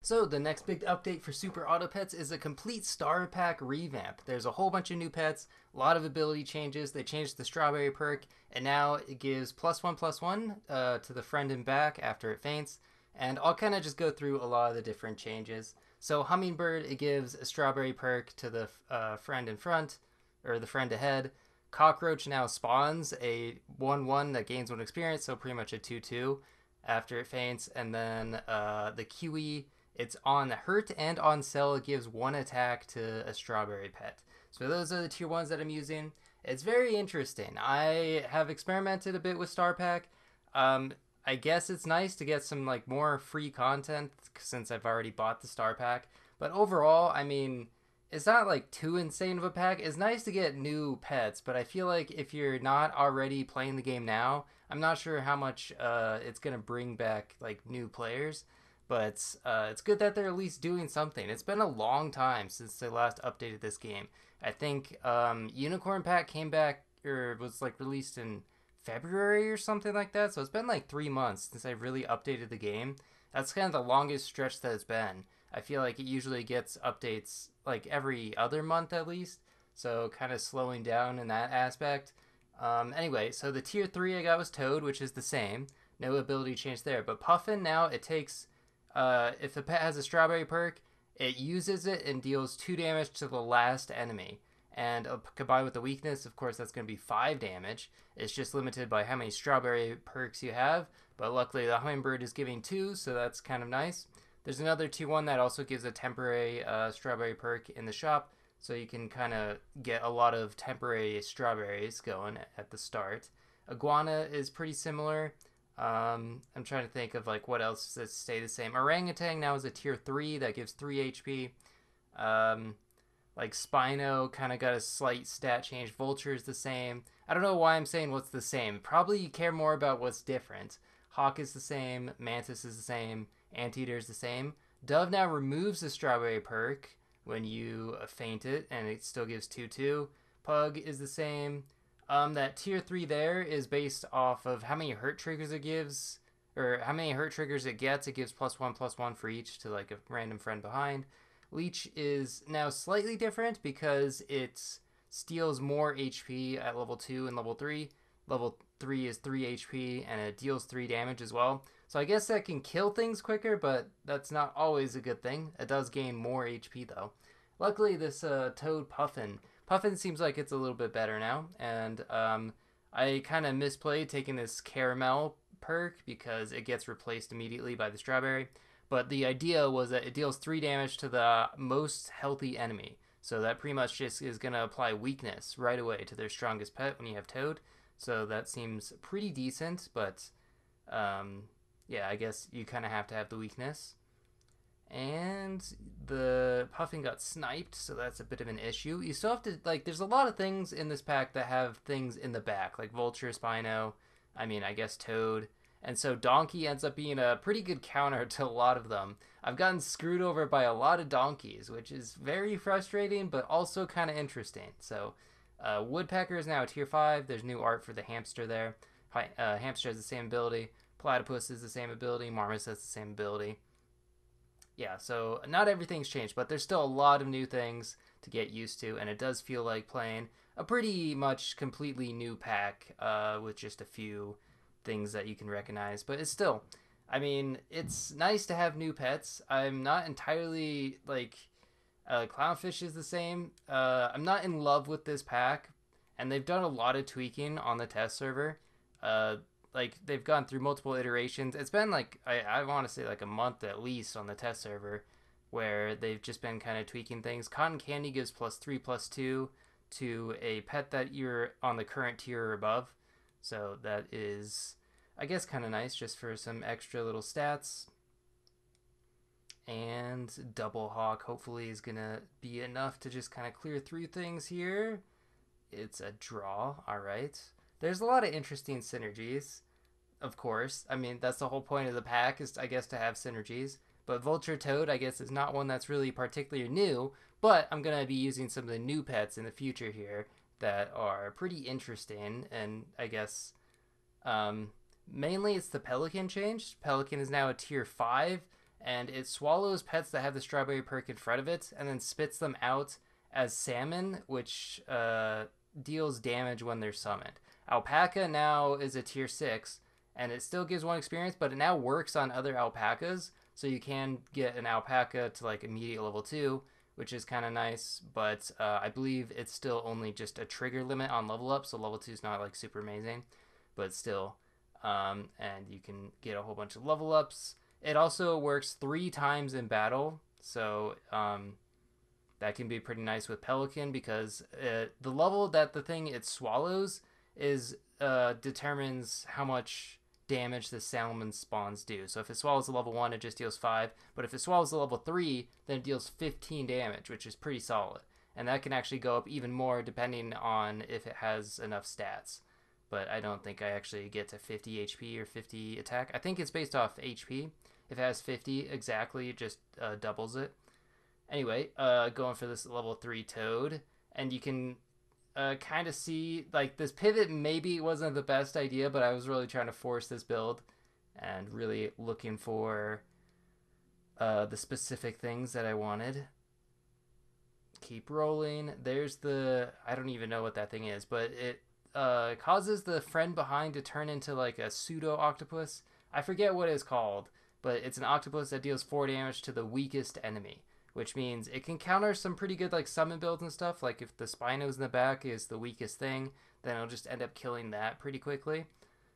So the next big update for Super Auto Pets is a complete star pack revamp. There's a whole bunch of new pets, a lot of ability changes. They changed the strawberry perk, and now it gives +1/+1 to the friend and back after it faints. And I'll kind of just go through a lot of the different changes. So Hummingbird, it gives a strawberry perk to the friend in front, or the friend ahead. Cockroach now spawns a 1/1 that gains 1 experience, so pretty much a 2/2 after it faints. And then the Kiwi, it's on hurt and on sell. It gives 1 attack to a strawberry pet. So those are the tier 1s that I'm using. It's very interesting. I have experimented a bit with Star Pack. I guess it's nice to get some like more free content since I've already bought the Star Pack. But overall, I mean, it's not like too insane of a pack. It's nice to get new pets, but I feel like if you're not already playing the game now, I'm not sure how much it's gonna bring back like new players. But it's good that they're at least doing something. It's been a long time since they last updated this game. I think Unicorn Pack came back or was like released in February or something like that. So it's been like 3 months since I really updated the game. That's kind of the longest stretch that it's been. I feel like it usually gets updates like every other month at least. So kind of slowing down in that aspect. Anyway, so the tier 3 I got was Toad, which is the same. No ability change there. But Puffin now it takes if the pet has a strawberry perk, it uses it and deals 2 damage to the last enemy. And combined with the weakness, of course, that's going to be 5 damage. It's just limited by how many strawberry perks you have. But luckily, the Hummingbird is giving 2, so that's kind of nice. There's another tier 1 that also gives a temporary strawberry perk in the shop. So you can kind of get a lot of temporary strawberries going at the start. Iguana is pretty similar. I'm trying to think of like what else that stay the same. Orangutan now is a tier 3 that gives 3 HP. Like Spino kind of got a slight stat change. Vulture is the same. I don't know why I'm saying what's the same. Probably you care more about what's different. Hawk is the same. Mantis is the same. Anteater is the same. Dove now removes the strawberry perk when you faint it, and it still gives 2/2. Pug is the same. That tier 3 there is based off of how many hurt triggers it gives, or how many hurt triggers it gets. It gives +1/+1 for each to like a random friend behind. Leech is now slightly different because it steals more HP at level 2 and level 3. Level 3 is 3 HP and it deals 3 damage as well. So I guess that can kill things quicker, but that's not always a good thing. It does gain more HP though. Luckily, this Toad Puffin seems like it's a little bit better now, and I kind of misplayed taking this caramel perk because it gets replaced immediately by the strawberry. But the idea was that it deals 3 damage to the most healthy enemy. So that pretty much just is going to apply weakness right away to their strongest pet when you have Toad. So that seems pretty decent, but yeah, I guess you kind of have to have the weakness. And the Puffin got sniped, so that's a bit of an issue. You still have to, like, there's a lot of things in this pack that have things in the back, like Vulture, Spino, I guess Toad. And so Donkey ends up being a pretty good counter to a lot of them. I've gotten screwed over by a lot of donkeys, which is very frustrating, but also kind of interesting. So Woodpecker is now a tier 5. There's new art for the hamster there. Hamster has the same ability. Platypus is the same ability. Marmoset has the same ability. Yeah, so not everything's changed, but there's still a lot of new things to get used to, and it does feel like playing a pretty much completely new pack with just a few things that you can recognize. But it's still, it's nice to have new pets. I'm not entirely like Clownfish is the same. I'm not in love with this pack, and they've done a lot of tweaking on the test server. Like they've gone through multiple iterations. It's been like I want to say like a month at least on the test server where they've just been kind of tweaking things. Cotton Candy gives +3/+2 to a pet that you're on the current tier or above. So that is, I guess, kind of nice just for some extra little stats. And Double Hawk hopefully is going to be enough to just kind of clear through things here. It's a draw, all right. There's a lot of interesting synergies, of course. That's the whole point of the pack is, I guess, to have synergies. But Vulture Toad, I guess, is not one that's really particularly new. But I'm going to be using some of the new pets in the future here that are pretty interesting. And I guess mainly it's the Pelican change. Pelican is now a tier 5. and it swallows pets that have the strawberry perk in front of it, and then spits them out as salmon, which deals damage when they're summoned. Alpaca now is a tier 6, and it still gives 1 experience, but it now works on other alpacas, so you can get an alpaca to like immediate level 2, which is kind of nice, but I believe it's still only just a trigger limit on level up, so level 2 is not like super amazing, but still. And you can get a whole bunch of level ups. It also works 3 times in battle, so that can be pretty nice with Pelican, because the level that the thing it swallows is determines how much damage the salmon spawns do. So if it swallows a level 1, it just deals 5, but if it swallows a level 3, then it deals 15 damage, which is pretty solid. And that can actually go up even more depending on if it has enough stats. But I don't think I actually get to 50 HP or 50 attack. I think it's based off HP. If it has 50 exactly, it just doubles it. Anyway, going for this level 3 Toad, and you can kind of see, like, this pivot maybe wasn't the best idea, but I was really trying to force this build and really looking for the specific things that I wanted. Keep rolling. There's the, I don't even know what that thing is, but it causes the friend behind to turn into like a pseudo octopus. I forget what it's called, but it's an octopus that deals 4 damage to the weakest enemy, which means it can counter some pretty good like summon builds and stuff. Like if the Spinos in the back is the weakest thing, then it'll just end up killing that pretty quickly.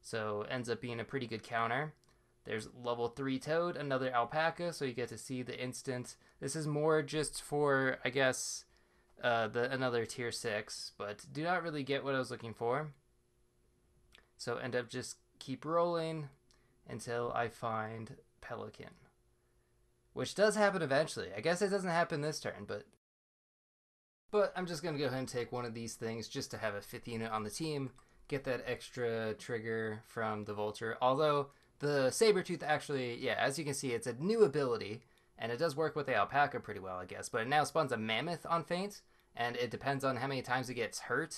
So it ends up being a pretty good counter. There's level 3 Toad, another alpaca, so you get to see the instant. This is more just for, I guess, another tier 6, but do not really get what I was looking for. So end up just keep rolling until I find Pelican, which does happen eventually. I guess it doesn't happen this turn, but I'm just going to go ahead and take one of these things just to have a 5th unit on the team, get that extra trigger from the Vulture. Although the Sabertooth actually, yeah, as you can see, it's a new ability, and it does work with the Alpaca pretty well, I guess. But it now spawns a Mammoth on Feint, and it depends on how many times it gets hurt,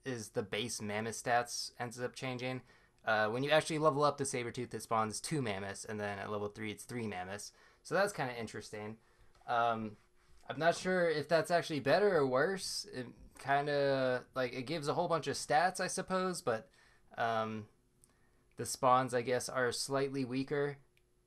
is the base Mammoth stats ends up changing. When you actually level up the Sabertooth, it spawns 2 Mammoths, and then at level 3, it's 3 Mammoths. So that's kind of interesting. I'm not sure if that's actually better or worse. It kind of, like, it gives a whole bunch of stats, I suppose, but the spawns, I guess, are slightly weaker,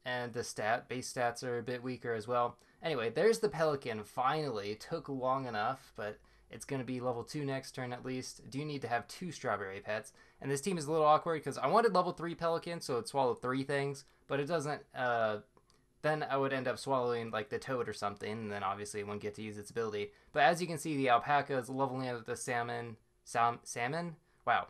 and the base stats are a bit weaker as well. Anyway, there's the Pelican, finally. It took long enough, but it's going to be level 2 next turn at least. Do need to have 2 strawberry pets. And this team is a little awkward because I wanted level 3 Pelican, so it'd swallow 3 things, but it doesn't. Then I would end up swallowing like the Toad or something, and then obviously it wouldn't get to use its ability. But as you can see, the Alpaca is leveling up the Salmon? Wow.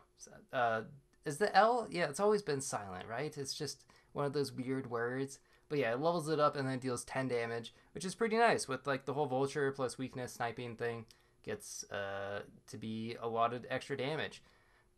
Is the L? Yeah, it's always been silent, right? It's just one of those weird words. But yeah, it levels it up and then deals 10 damage, which is pretty nice with like the whole Vulture plus weakness sniping thing. Gets to be a lot of extra damage.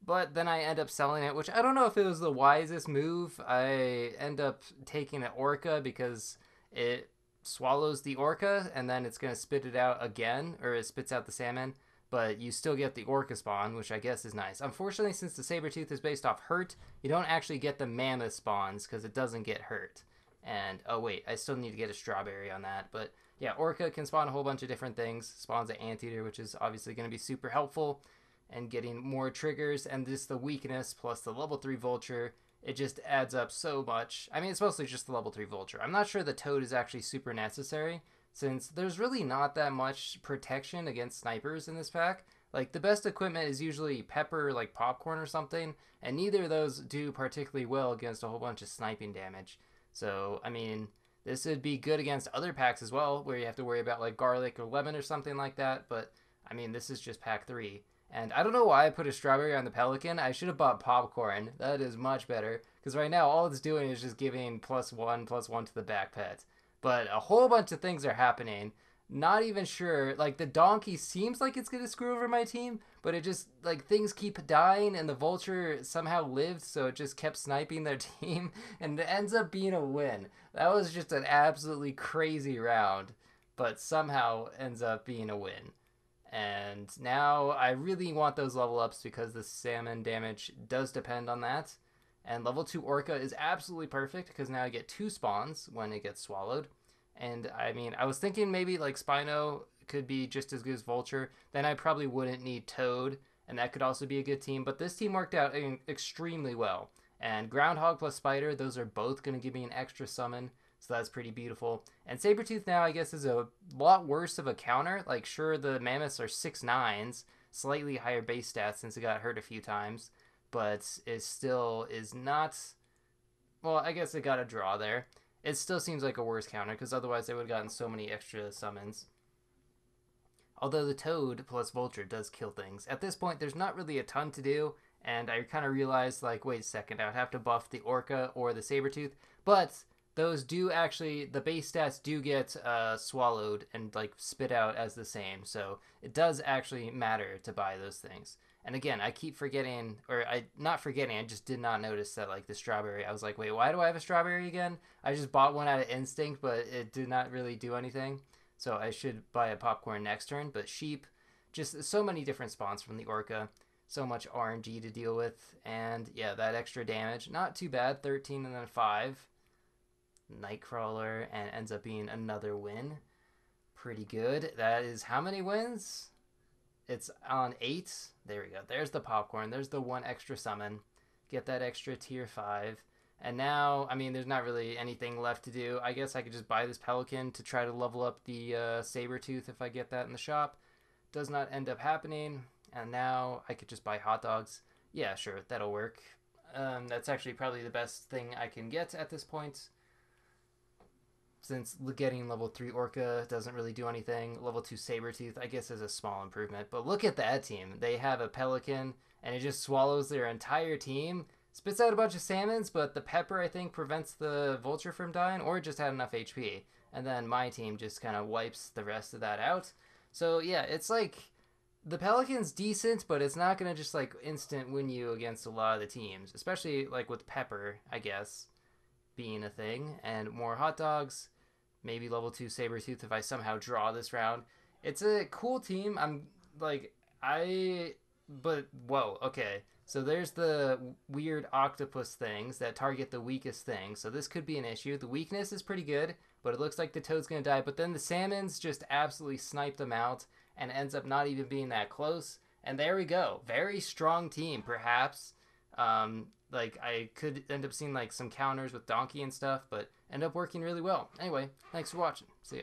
But then I end up selling it, which I don't know if it was the wisest move. I end up taking an Orca because it swallows the Orca and then it's going to spit it out again, or it spits out the salmon, but you still get the Orca spawn, which I guess is nice. Unfortunately, since the Sabertooth is based off hurt, you don't actually get the Mammoth spawns because it doesn't get hurt. And, oh wait, I still need to get a Strawberry on that, but yeah, Orca can spawn a whole bunch of different things. Spawns an Anteater, which is obviously going to be super helpful, and getting more triggers, and just the weakness plus the level 3 Vulture, it just adds up so much. I mean, it's mostly just the level 3 Vulture. I'm not sure the Toad is actually super necessary, since there's really not that much protection against snipers in this pack. Like, the best equipment is usually Pepper, like Popcorn or something, and neither of those do particularly well against a whole bunch of sniping damage. So, I mean, this would be good against other packs as well, where you have to worry about like Garlic or Lemon or something like that, but I mean, this is just pack 3. And I don't know why I put a Strawberry on the Pelican. I should have bought Popcorn. That is much better, because right now all it's doing is just giving +1/+1 to the back pet. But a whole bunch of things are happening. Not even sure. Like, the Donkey seems like it's going to screw over my team, but it just, like, things keep dying, and the Vulture somehow lived, so it just kept sniping their team, and it ends up being a win. That was just an absolutely crazy round, but somehow ends up being a win. And now I really want those level ups because the salmon damage does depend on that. And level 2 Orca is absolutely perfect because now I get 2 spawns when it gets swallowed. And I mean, I was thinking maybe like Spino could be just as good as Vulture. Then I probably wouldn't need Toad, and that could also be a good team. But this team worked out extremely well. And Groundhog plus Spider, those are both going to give me an extra summon. So that's pretty beautiful. And Sabretooth now, I guess, is a lot worse of a counter. Like, sure, the Mammoths are 6'9s, slightly higher base stats since it got hurt a few times. But it still is not... Well, I guess it got a draw there. It still seems like a worse counter, because otherwise they would have gotten so many extra summons. Although the Toad plus Vulture does kill things. At this point, there's not really a ton to do, and I kind of realized, like, wait a second, I would have to buff the Orca or the Sabretooth. But those do actually, the base stats do get swallowed and, like, spit out as the same. So it does actually matter to buy those things. And again, I keep forgetting, or not forgetting, I just did not notice that, like, the strawberry. I was like, wait, why do I have a strawberry again? I just bought one out of instinct, but it did not really do anything. So I should buy a popcorn next turn. But sheep, just so many different spawns from the Orca. So much RNG to deal with. And yeah, that extra damage, not too bad. 13 and then 5. Nightcrawler, and ends up being another win. Pretty good. That is how many wins? It's on 8. There we go. There's the popcorn. There's the 1 extra summon. Get that extra tier 5. And now, I mean, there's not really anything left to do. I guess I could just buy this Pelican to try to level up the Sabretooth if I get that in the shop. Does not end up happening. And now I could just buy hot dogs. Yeah, sure, that'll work. That's actually probably the best thing I can get at this point. Since getting level 3 Orca doesn't really do anything. Level 2 Sabretooth, I guess, is a small improvement. But look at that team. They have a Pelican, and it just swallows their entire team. Spits out a bunch of salmons, but the pepper, I think, prevents the Vulture from dying, or it just had enough HP. And then my team just kind of wipes the rest of that out. So, yeah, it's like... The Pelican's decent, but it's not going to just, like, instant win you against a lot of the teams. Especially, like, with pepper, I guess, being a thing. And more hot dogs. Maybe level 2 Sabretooth if I somehow draw this round. It's a cool team. But, whoa, okay. So there's the weird octopus things that target the weakest thing. So this could be an issue. The weakness is pretty good, but it looks like the Toad's going to die. But then the salmons just absolutely snipe them out and ends up not even being that close. And there we go. Very strong team, perhaps. Like, I could end up seeing, like, some counters with Donkey and stuff, but end up working really well. Anyway, thanks for watching. See ya.